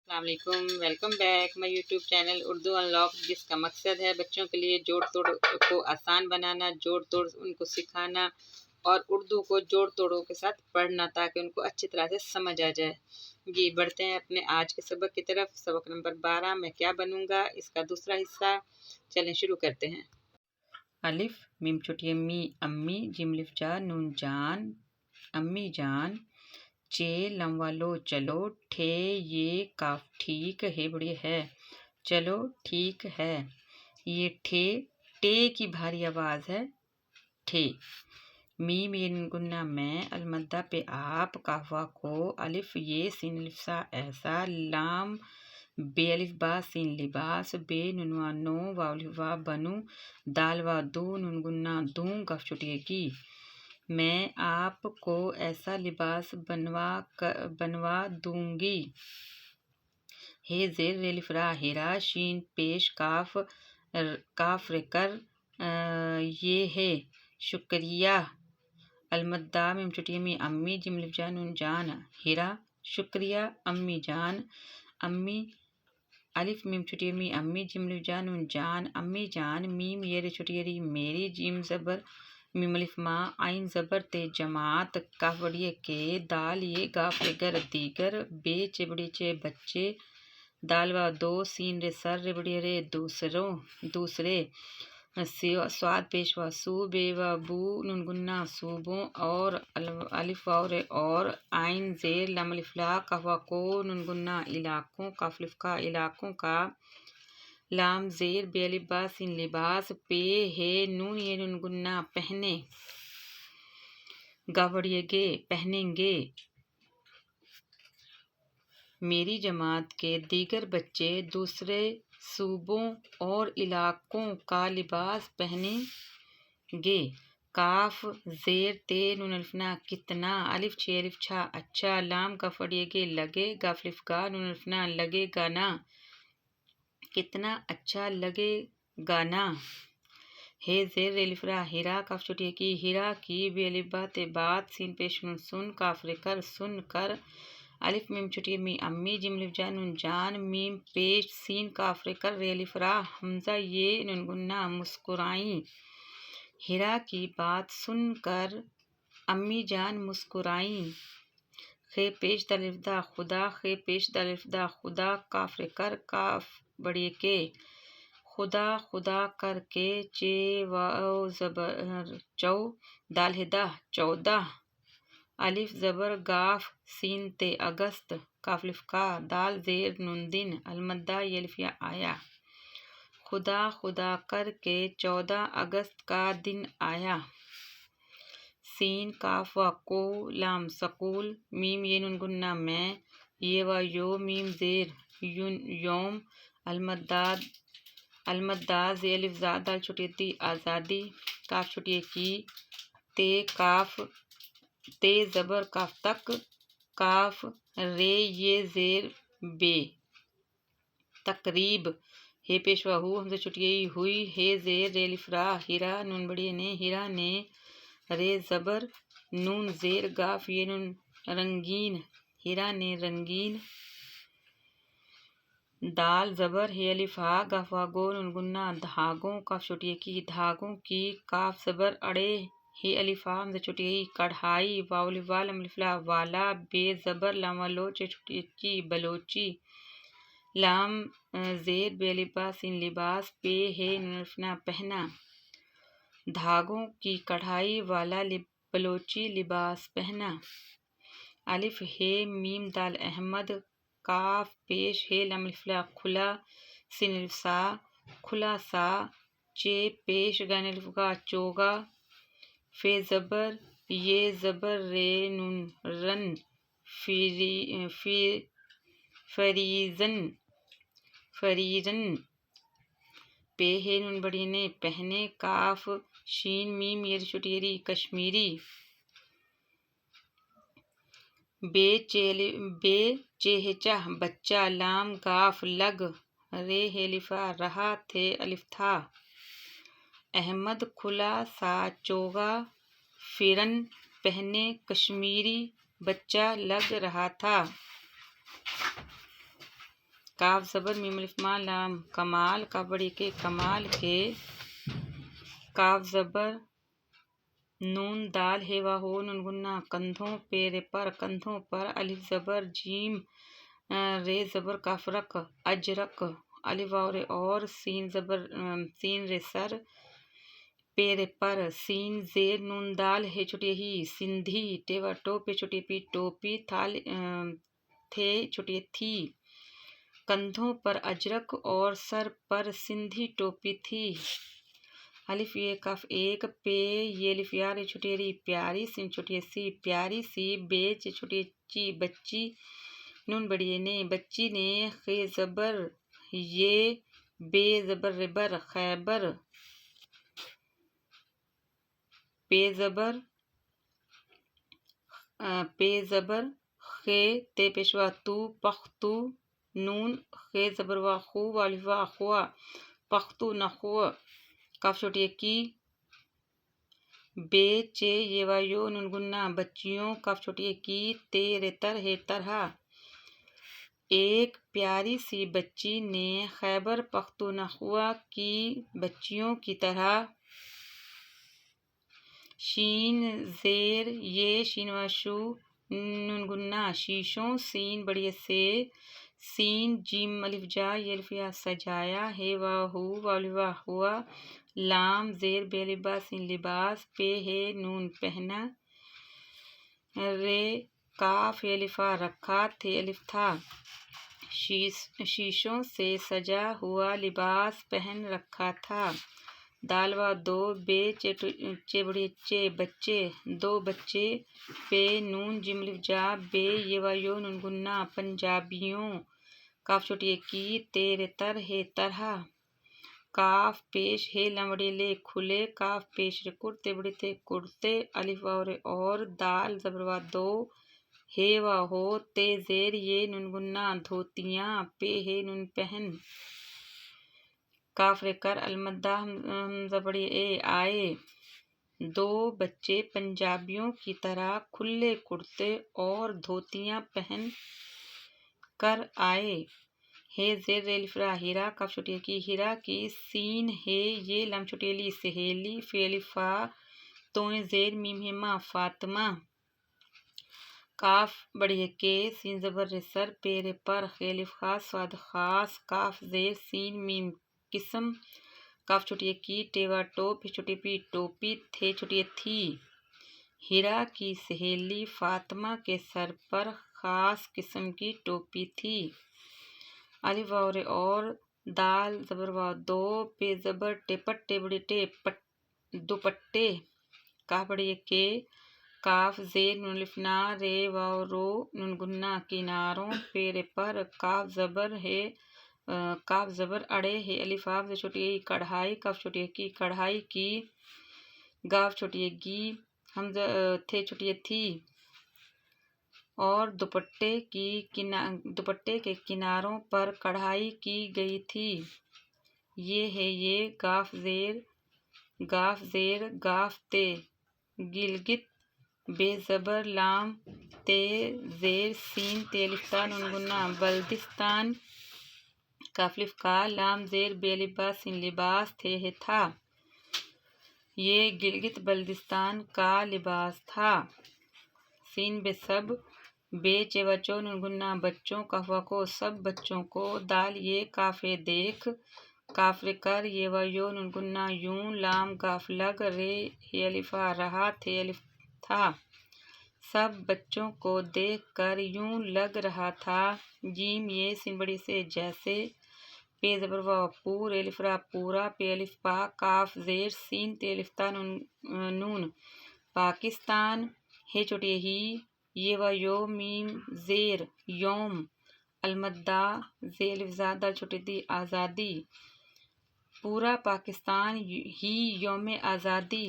السلام علیکم، welcome back my YouTube channel Urdu unlock, جس کا مقصد ہے بچوں کے لیے جوڑ توڑ کو آسان بنانا، جوڑ توڑ ان کو سکھانا اور اردو کو جوڑ توڑوں کے ساتھ پڑھنا تاکہ ان کو اچھی طرح سے سمجھ آ جائے۔ جی بڑھتے ہیں اپنے آج کے سبق کی طرف۔ سبق نمبر 12 میں کیا بنوں گا، اس کا دوسرا حصہ۔ چلیں شروع کرتے ہیں۔ الف میم چھوٹی امی امی، جیم الف جا نون جان امی جان، چے لموا لو چلو، ٹھے یہ کاف ٹھیک ہے بڑی ہے، چلو ٹھیک ہے۔ یہ ٹھے ٹے کی بھاری آواز ہے، ٹھے۔ میم یہ گنہ میں، المدہ پہ آپ، کافوا کو، الف یہ سین الف سا ایسا، لام بے الف با سین لباس، بے ننوا نو، واو الف وا بنو، دال وا دو، نون گنہ دوں، کاف چھوٹی کی۔ میں آپ کو ایسا لباس بنوا دوں گی۔ ہے زیر ری الف را ہیرا، شین پیش کاف رکر یہ ہے، شکریہ۔ المدہ میم چھوٹی امی امی، جیم الف جا نون جان ہیرا، شکریہ امی جان۔ امی الف میم چھوٹی امی امی، جیم الف جا نون جان امی جان، میم یہ رے چھوٹی ری میری، جیم زبر میم الف ماں، عین زبر تے جماعت، کاف بڑی کے، دال یہ گاف گر دیگر، بے چے بڑی چے بچے، دال وا دو، سین رے سر رے بڑی رے دوسرے، سواد پیش وا سو، بے وا بو، نون گنہ صوبوں، اور الف واو رے اور، عین زیر لام الف لا، کاف وا کو، نون گنہ علاقوں، کاف الف کا علاقوں کا، لام زیر بے الف با سین لباس، پہ ہے نون یہ نون گنہ پہنے، گا بڑی گے پہنیں گے۔ میری جماعت کے دیگر بچے دوسرے صوبوں اور علاقوں کا لباس پہنیں گے۔ کاف زیر تے نون الف نا کتنا، الف چھ الف چھا اچھا، لام کاف بڑی گے لگے، گاف الف گا نون الف نا لگے گا نا، کتنا اچھا لگے گا نا۔ ہے زیر ری الف را ہیرا، کاف چھوٹی کی، ہیرا کی، بے الف با تے بات، سین پیش نون سن، کاف رے کر سن کر، الف میم چھوٹی امی امی، جیم الف جا نون جان، میم پیش سین کاف رے کر رے الف را حمزہ یہ نون گنہ مسکرائیں، ہیرا کی بات سن کر امی جان مسکرائیں۔ خے پیش دال الف دا خدا، خے پیش دال الف دا خدا، کاف رے کر کاف بڑی کے، خدا خدا کر کے، چے واو زبر چو، دال ہے دا چودہ، الف زبر گاف سین تے اگست، کاف الف کا، دال زیر نون دن، المدہ یہ الف یا آیا، خدا خدا کر کے 14 اگست کا دن آیا۔ سین کاف وا کو، لام سکول، میم یہ نون گنہ میں، یہ وا یو، میم زیر یوم، المدہ زی الف زا دال چھوٹی تی آزادی، کاف چھوٹی کی، تے زبر کاف تک، کاف رے یہ زیر بے، تقریب۔ ہے پیش وا ہو، حمزہ چھوٹی ہوئی، ہے زیر ری الف را ہیرا، نون بڑی نے، ہیرا نے، رے زبر نون زیر گاف یہ نون رنگین، ہیرا نے رنگین۔ دال زبر ہے الف ہا، گاف وا گو، نون گنہ دھاگوں، کاف چھوٹی کی، دھاگوں کی، کاف زبر اڑے ہے الف ہا، حمزہ چھوٹی کڑھائی، واو الف وا لام الف لا والا، بے زبر لام وا لو چے چھوٹی چی بلوچی، لام زیر بے الف با سین لباس، پہ ہے نون الف نا پہنا، دھاگوں کی کڑھائی والا بلوچی لباس پہنا۔ الف ہے میم دال احمد، کاف پیش ہے لام الف لا کھلا، سین الف سا کھلا سا، چے پیش غین الف گا چوگا، فے زبر یہ زبر رے نون رن، فریرن، پہ ہے نون بڑی نے پہنے، کاف شین میم یہ چھوٹی ری کشمیری، بے چے ہے چہ بچہ، لام گاف لگ، رے ہے الف رہا، تھے الف تھا، احمد کھلا سا چوگا، فرن پہنے، کشمیری بچہ لگ رہا تھا۔ کاف زبر میم الف ما لام کمال کاف بڑی کے کمال کے کاف زبر نون دال ہے وا ہو نون گنہ کندھوں پیرے پر کندھوں پر الف زبر جیم رے زبر کاف رک اجرک الف اور سین زبر سین رے سر پیرے پر سین زیر نون دال ہے چھٹی ہی سندھی ٹیوا ٹو پہ چھٹی پی ٹوپی تھال تھے چھٹی تھی کندھوں پر اجرک اور سر پر سندھی ٹوپی تھی الف یہ کاف ایک پہ یہ الف یار چھٹی ری پیاری سین چھٹی سی پیاری سی بیچ چھٹی چی بچی نون بڑی نے بچی نے خے زبر یہ بے زبر ربر خیبر پے زبر خے تے پیشوا تو پختو نون خے زبر وا خو والف وا خوا پختو نخو کاف چھوٹی کی بے چے یہ وا یو نون گنہ بچیوں کاف چھوٹی کی تیرے تر ہے طرح ایک پیاری سی بچی نے خیبر پختونخوا کی بچیوں کی طرح شین زیر یہ شین و شو نون گنہ شیشوں سین بڑی سے سین جیم الف جا یہ الف یا سجایا ہے وا ہو والف وا ہوا لام زیر بے لباس سین لباس پہ ہے نون پہنا رے کاف الفا رکھا تھے الف تھا شیشوں سے سجا ہوا لباس پہن رکھا تھا دال وا دو بے چے بڑی چے بچے دو بچے پہ نون جم الف جا بے یہ وا یو نون گنہ پنجابیوں کاف چھوٹی کی تیرے تر ہے طرح کاف پیش ہے لمبڑی لے کھلے کاف پیش رے کرتے بڑی تھے کرتے الف اور دال زبر وا دو ہے وا ہو تے زیر یہ نون گنہ دھوتیاں پہ ہے نون پہن کاف رے کر المدہ حمزہ بڑی اے آئے دو بچے پنجابیوں کی طرح کھلے کرتے اور دھوتیاں پہن کر آئے ہے زیر الف را ہیرا کاف چھوٹی کی ہیرا کی سین ہے یہ لام چھوٹی لی سہیلی فی الفا توئیں زیر میم ہے ما فاطمہ کاف بڑی کے سین زبر سر پیرے پر خیلف خاص سواد خاص کاف زیر سین میم قسم کاف چھوٹی کی ٹیوا ٹوپ چھوٹی پی ٹوپی تھے چھوٹی تھی ہیرا کی سہیلی فاطمہ کے سر پر خاص قسم کی ٹوپی تھی الف اور دال زبر وا دو پہ زبر ٹے پٹے بڑی ٹے دوپٹے کاف بڑی کے کاف زیر نون الف نا رے وا رو نون گنہ کناروں پیرے پر کاف زبر ہے کاف زبر اڑے ہے الف آف چھوٹی کڑھائی کاف چھوٹی کی کڑھائی کی گاف چھوٹی گی حمزہ تھے چھوٹی تھی اور دوپٹے کے کناروں پر کڑھائی کی گئی تھی یہ ہے یہ گاف زیر گاف تے گلگت بے زبر لام تے زیر سین تے الف تا نون گنہ بلدستان کاف الف کا لام زیر بے لباس سین لباس تھے ہے تھا یہ گلگت بلدستان کا لباس تھا سین بے سب بے چے بچوں نون گنہ بچوں کاف وا کو سب بچوں کو دال یہ کافے دیکھ کاف رے کر یہ وا یو نون گنہ یوں لام گاف لگ رے ہے الفا رہا تھے الف تھا سب بچوں کو دیکھ کر یوں لگ رہا تھا جیم یہ سین بڑی سے جیسے پے زبر وا پور الف را پورا پہ الف پا کاف زیر سین تے الف تا نون پاکستان ہے چھوٹی ہی یہ وا یو میم زیر یوم المدہ زیر الف زادہ چھوٹی دی آزادی پورا پاکستان ہی یوم آزادی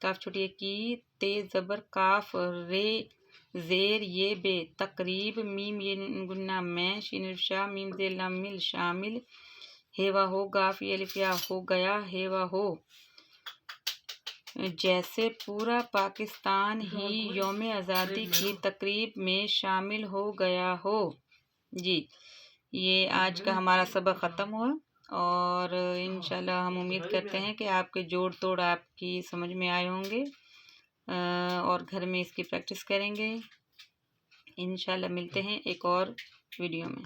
کاف چھوٹی کی تے زبر کاف رے زیر یہ بے تقریب میم یہ گنہ میں شین الف شاہ میم زیر لام مل شامل ہے وا ہو گاف یہ الف یا ہو گیا ہے وا ہو جیسے پورا پاکستان ہی یوم آزادی کی تقریب میں شامل ہو گیا ہو جی یہ آج کا ہمارا سبق ختم ہوا، اور انشاءاللہ ہم امید کرتے ہیں کہ آپ کے جوڑ توڑ آپ کی سمجھ میں آئے ہوں گے، اور گھر میں اس کی پریکٹس کریں گے۔ انشاءاللہ ملتے ہیں ایک اور ویڈیو میں۔